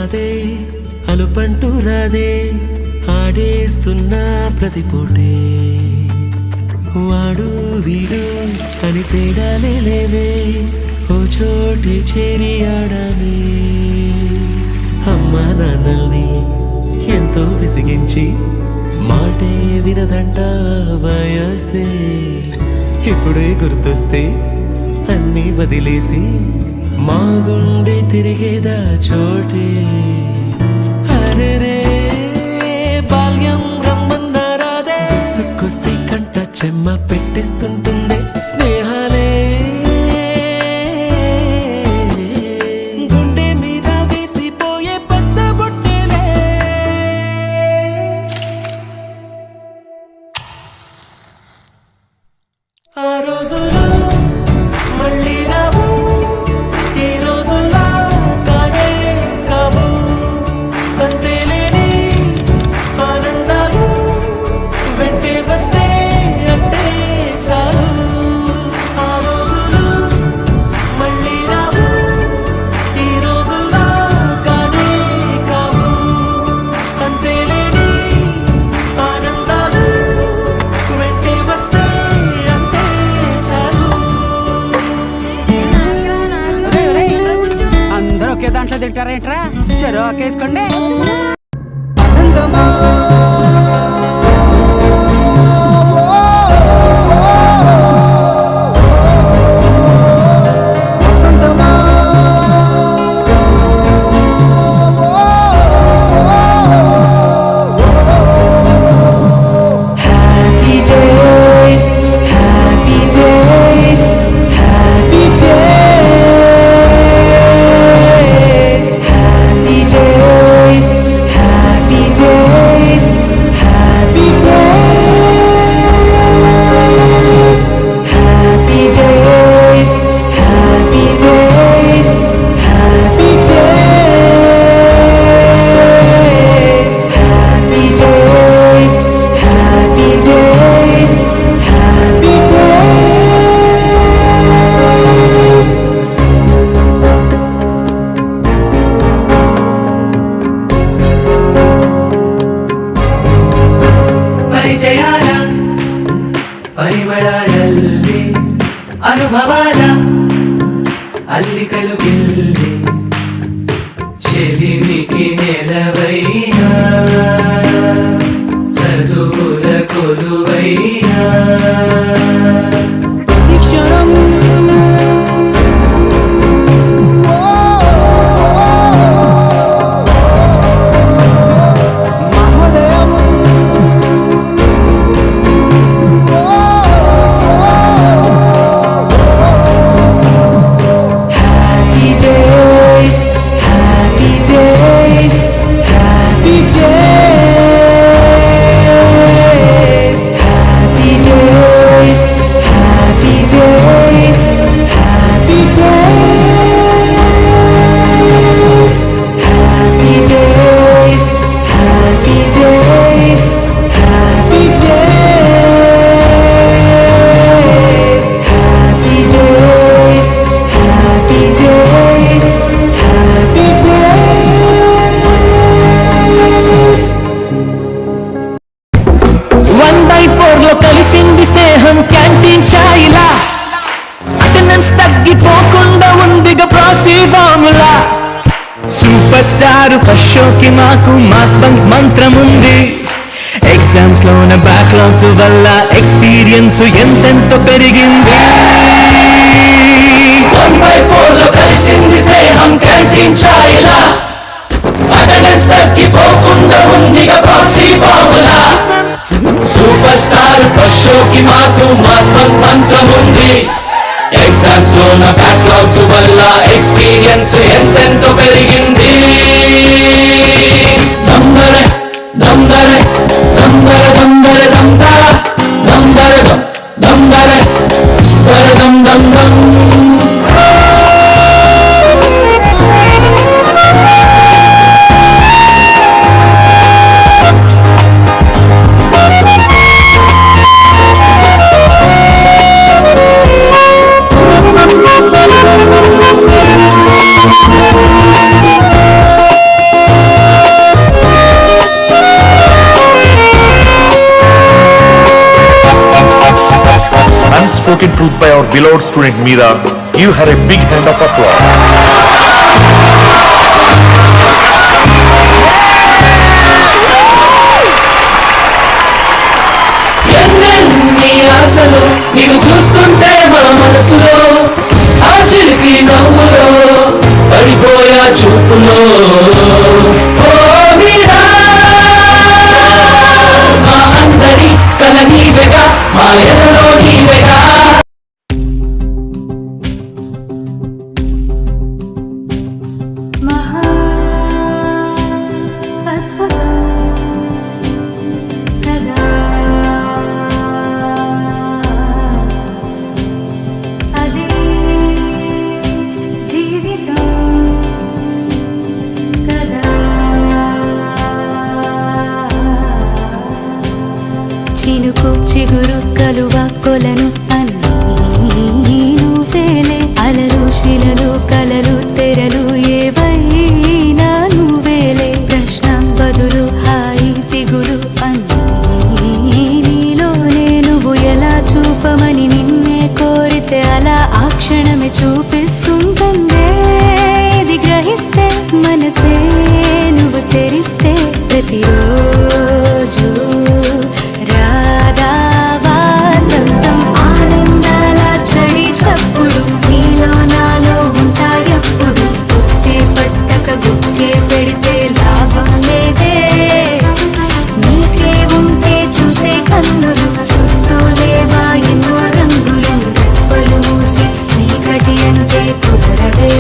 రాదే అలుపంటూ రాదే ఆడేస్తున్నా ప్రతి పూటే వాడు వీడు అని తేడాలే లేవే ఓ చోటే చేరి ఆడామే అమ్మా నాన్నల్ని ఎంతో విసిగించి మాటే వినదంట వయసే ఇప్పుడే గుర్తొస్తే అన్నీ వదిలేసి మా గుండె తిరిగేదా చోటే అరే బాల్యం రమ్మన్నారాదే గుర్తుకొస్తే కంట చెమ్మ పెట్టిస్తుంటుందే స్నేహాలే గుండె మీద వేసిపోయే పచ్చబొట్టెలే ఆ రోజులు మళ్ళీ రావు ఈ రోజుల్లో కానే కావు అంతేలేని ఆనందాలు వెంటే వస్తే అంటే చాలు ఆ రోజులు మళ్ళీ రావు ఈ రోజుల్లో కానే కావు అంతేలేని ఆనందాలు వెంటే వస్తే అంటే చాలు అందరూ ఒకే దాంట్లో తింటారేంట్రా చెరో ఒకేసుకోండి Happy days, happy days, happy days, happy days, happy days, happy days, happy days, happy days, happy days, happy days, happy days, happy days. ಪರಿಚಯಾಲ ಪರಿಮಳದಲ್ಲಿ ಅನುಭವಾಲ ಅಲ್ಲಿಕಲು ಗೆಲ್ಲಿ చెలిమికి నెలవైనా చదువుల కొలువైనా ప్రతిక్షణం మహోదయం happy days, happy days, happy days, happy days, happy days, happy days, happy days, happy days, happy days, happy days, happy days, happy days. 1/4 లో కలిసింది స్నేహం canteen ఛాయిలా attendance తగ్గిపోకుండా ఉందిగా proxy formula super star first షోకి మాకు mass bunk మంత్రం ఉంది ఎగ్జామ్స్ లోన బ్యాక్లాగ్స్ వల్ల ఎక్స్పీరియన్స్ ఎంతెంతో పెరిగింది 1/4 లో కలిసింది స్నేహం క్యాంటీన్ ఛాయిలా అటెండెన్స్ తగ్గిపోకుండా ఉందిగా proxy formula super star first షోకి మాకు మాస్ బంక్ మంత్రం ఉంది ఎగ్జామ్స్ లోన బ్యాక్లాగ్స్ వల్ల ఎక్స్పీరియన్స్ ఎంతెంతో పెరిగింది దమ్దరే దమ్దరే దమ్దరే దమ్దరే దమ్దర దమ్దరే దమ్దరే dum dum dum spoken truth by our beloved student Meera. Give her a big hand of applause. ఎన్నెన్ని ఆశలు నీవు చూస్తుంటే మా మనసులో ఆ చిలిపి నవ్వులో పడిపోయా చూపులో ఓ మీరా మా అందరి కల నీవెగా మా ఎదలో నీవెగా చినుకు చిగురు కలువ కొలను అన్నీ నువ్వేలే అలలు శిలలు కలలు తెరలు ఏవైనా నువ్వేలే ప్రశ్న బదులు హాయి దిగులు అన్నీ నీలోనే నువ్వు ఎలా చూపమని నిన్నే కోరితే అలా ఆ క్షణమే చూపిస్తుంటుందే ఇది గ్రహిస్తే మనసే నువ్వు తెరిస్తే ప్రతిరోజు రాధావాసంతం ఆనందాల చడి చప్పుడు నీలో నాలో ఉంటాయప్పుడు గుత్తే పట్టక గుక్కే పెడితే లాభం లేదే నీకే ఉంటే చూసే కన్నులు చుట్టూ లేవా ఎన్నో రంగులు రెప్పలు మూసి చీకటి అంటే కుదరదే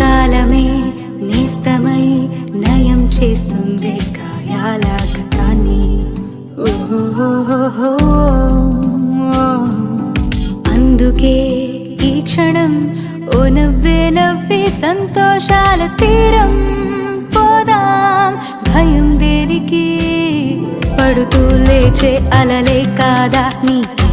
కాలమే నేస్తమై నయం చేస్తుంది గాయాల గతాన్ని ఓహో అందుకే ఈ క్షణం ఓ నవ్వే నవ్వే సంతోషాల తీరం పోదాం భయం దేనికి పడుతూ లేచే అలలే కాదా నీకే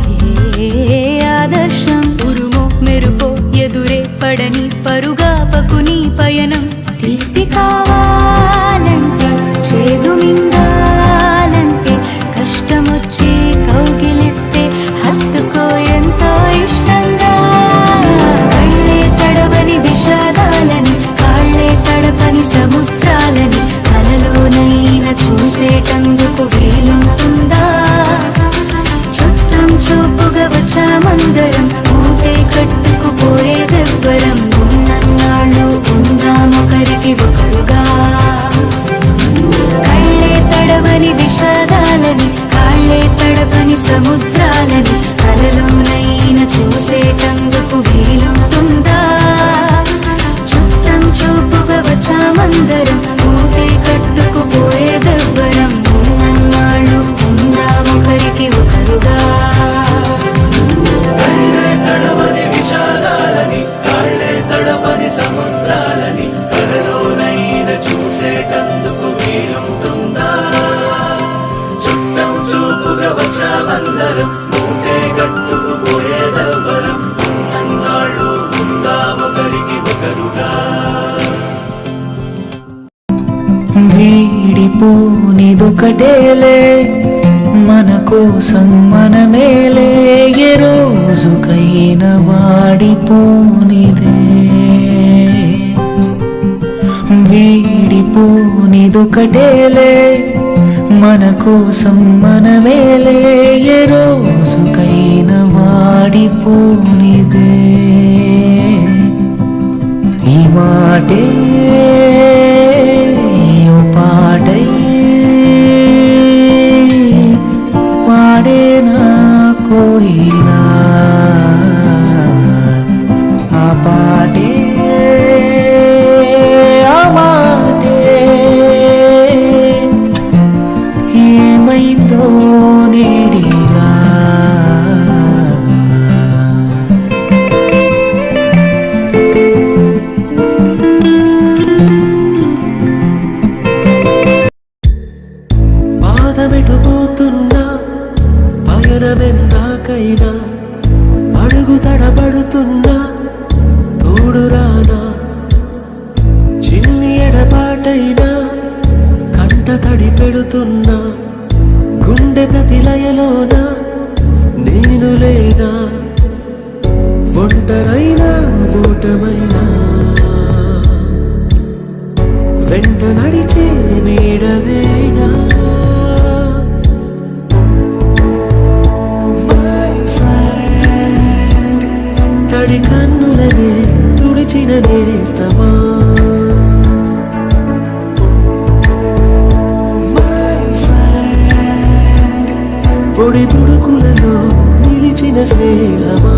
ఆదర్శం ఉరుమో మెరుపో ఎదురే పడని పరుగాపకు నీ పయనం తీపి కావాలంటే చేదు మింగాలంటే కష్టమొచ్చే కౌగిలిస్తే హత్తుకో ఎంతో ఇష్టంగా కళ్ళే తడవని విషాదాలని కాళ్ళే తడపని సముద్రాలని కలలోనైనా చూసేటందుకు వీలుంటుందా చుట్టం చూపుగా వచ్చామందరం మూటే కట్టుకుపోయేదెవ్వరం ఉన్నన్నాళ్ళు ఉందామొకరికి ఒకరుగా కళ్ళే తడవని విషాదాలని కాళ్ళే తడపని సముద్రాలని కలలోనైనా చూసేటందుకు వీలుంటుందా చుట్టం చూపుగా వచ్చామందరం మూటే కట్టుకుపోయేదెవ్వరం ఉన్నన్నాళ్ళు ఉందామొకరికి ఒకరుగా తడవని విషాదాలని కాళ్ళే తడపని సముద్రాలని కలలోనైనా చూసేటందుకు వీలుంటుందా చుట్టం చూపుగా వచ్చామందరం మూటే కట్టుకుపోయేదెవ్వరం ఉన్నన్నాళ్ళు ఉందామొకరికి ఒకరుగా వీడిపోనిదొకటేలే మన కోసం మనమేలే ఏ రోజుకైనా వాడిపోనిదే వీడిపోనిదొకటేలే మన కోసం మనమేలే ఏ రోజుకైనా వాడిపోనిదే ఈ మాటే ఓ పాటై పాడేనా కోయినా ఆ పాటే ఆ మాటే ఏమైందో నేడిలా పాదమెటుపోతున్నా పయనమెందాకైనా అడుగు తడబడుతున్నా తోడు రానా చిన్ని ఎడబాటైనా కంట తడి పెడుతున్నా గుండె ప్రతిలయలోన నేను లేనా ఒంటరైనా ఓటమైనా వెంట నడిచే నీడవేనా తడి కన్నులనే తుడిచిన నేస్తమా పొడి తుడుకులలో నిలిచిన స్నేహమా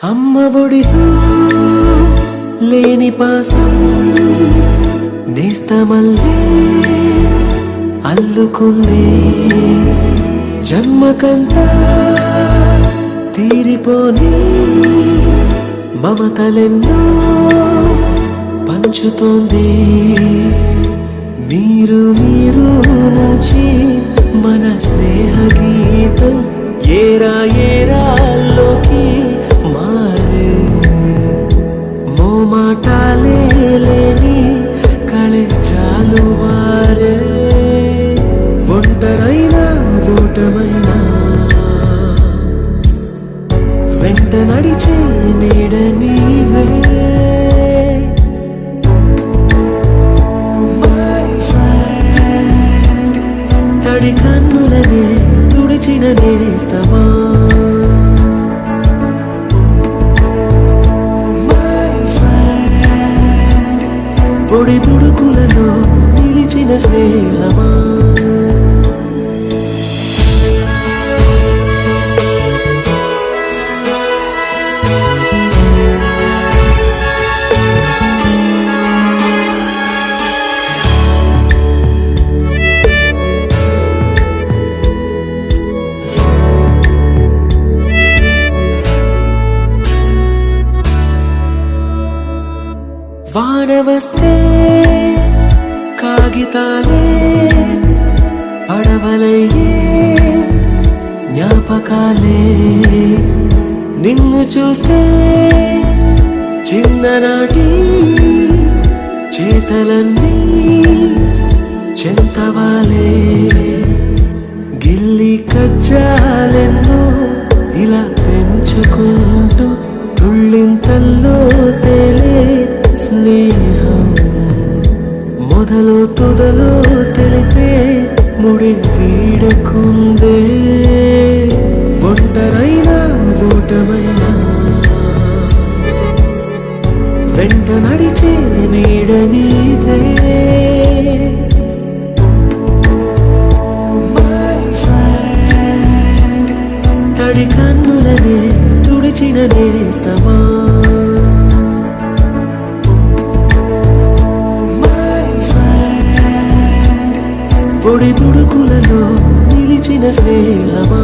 అమ్మ ఒడిలో లేని పాసం నేస్తమల్లే అల్లుకుంది జన్మకంతా తీరిపోని మమతలెన్నో పంచుతోంది మీరు నుంచి మన స్నేహ గీతం ఏరా ఏరాల్లోకి మారే మోమాటాలే లేని కళే చాలు వారే ఒంటరైనా ఓటమైనా వెంట నడిచే నీడ నీవే తడి కన్నులనే తుడిచిన నేస్తమా పొడి తుడుకులలో నిలిచిన స్నేహమా వాన వస్తే కాగితాలే పడవలయ్యే జ్ఞాపకాలే నిన్ను చూస్తే చిన్ననాటి చేతలన్నీ చెంతవాలే గిల్లి కజ్జాలెన్నో ఇలా పెంచుకుంటూ తుళ్ళింతల్లో తేలే స్నేహం మొదలు తుదలో తెలిపే ముడి వీడకుందే ఒంటరైనా ఓటమైనా వెంట నడిచే నీడ నీదే తడి కన్నులనే తుడిచిన నేస్తమా పొడి తుడుకులలో నిలిచిన స్నేహమా